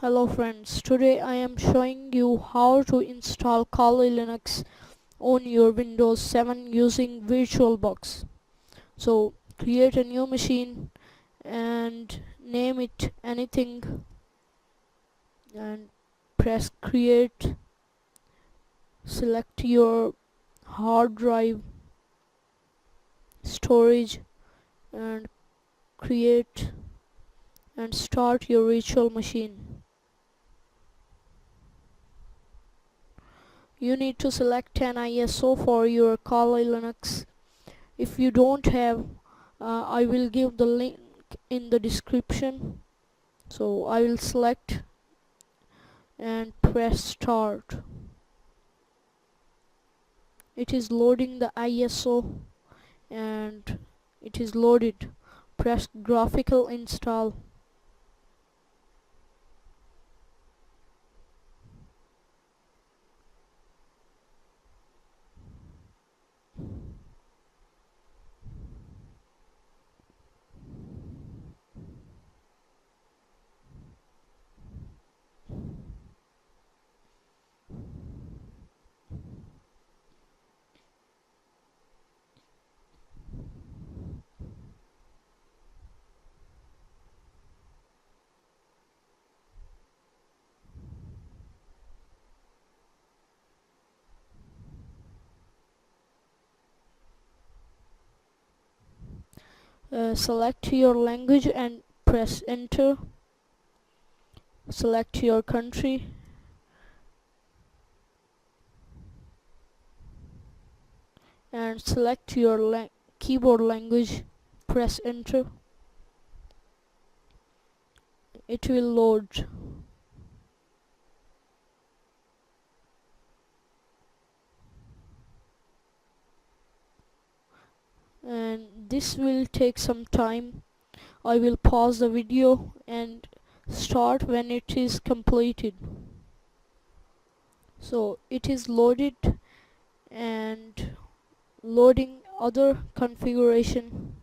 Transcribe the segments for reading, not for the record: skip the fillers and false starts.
Hello friends, today I am showing you how to install Kali Linux on your Windows 7 using VirtualBox. So create a new machine and name it anything and press create. Select your hard drive, storage and create and start your virtual machine. You need to select an ISO for your Kali Linux. If you don't have, I will give the link in the description. So I will select and press start. It is loading the ISO and it is loaded. Press graphical install. Select your language and press enter. Select your country and select your keyboard language. Press enter. It will load. And this will take some time. I will pause the video and start when it is completed. So it is loaded and loading other configuration.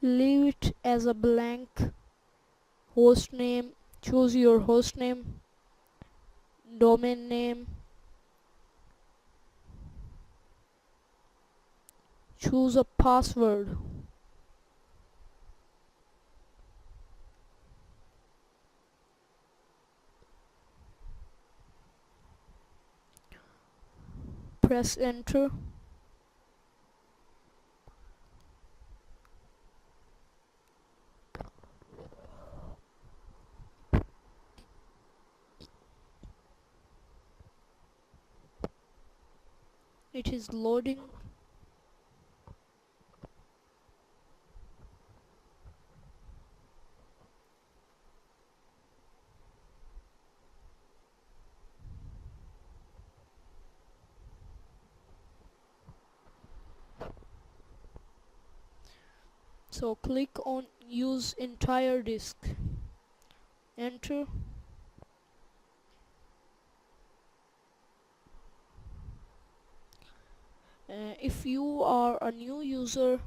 Leave it as a blank. Host name, choose your host name, domain name, choose a password. Press enter. It is loading. So click on use entire disk. Enter. If you are a new user,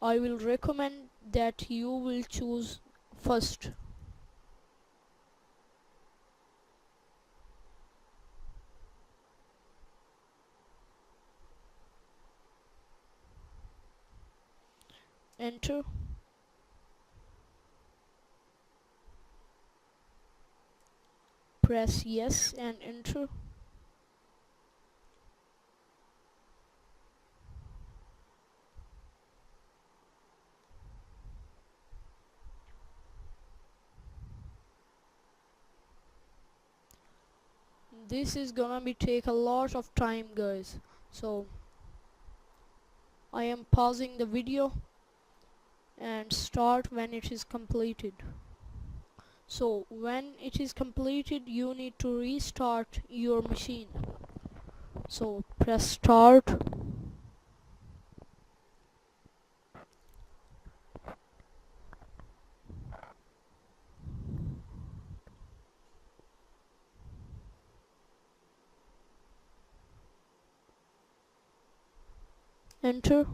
I will recommend that you will choose first. Enter. Press yes and enter. This is gonna be take a lot of time, guys. So I am pausing the video and start when it is completed. So when it is completed, you need to restart your machine. So press start. Enter.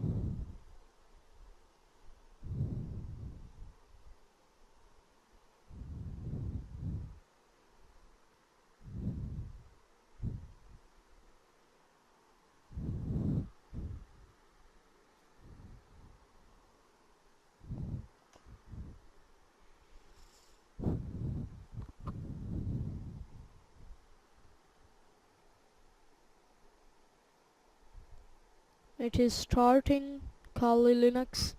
It is starting Kali Linux.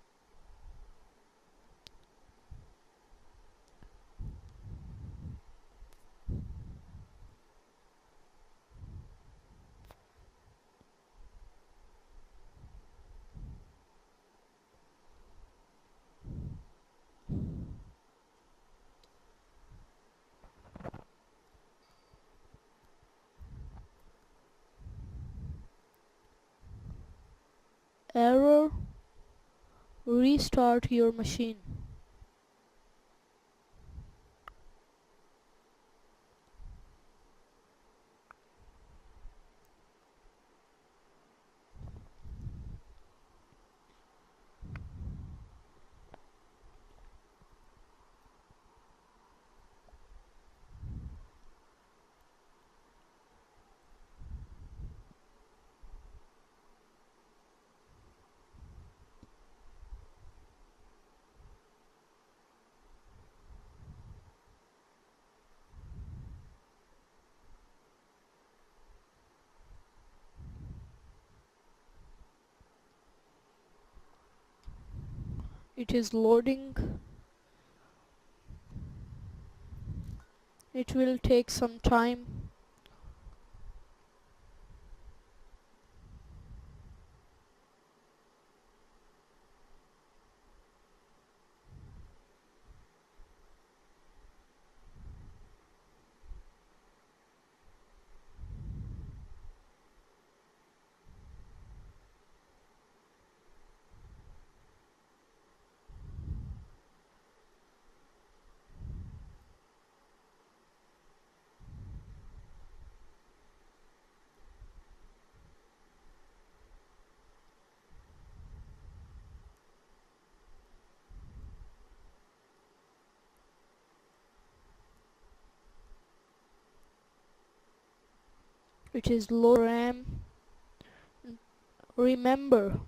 Error. Restart your machine. It is loading. It will take some time. It is low RAM. Remember,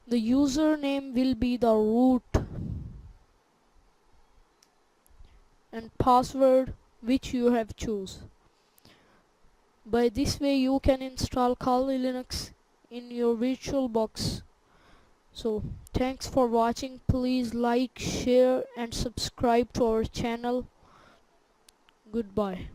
the username will be the root and password which you have choose. By this way you can install Kali Linux in your VirtualBox. So thanks for watching. Please like, share and subscribe to our channel. Goodbye.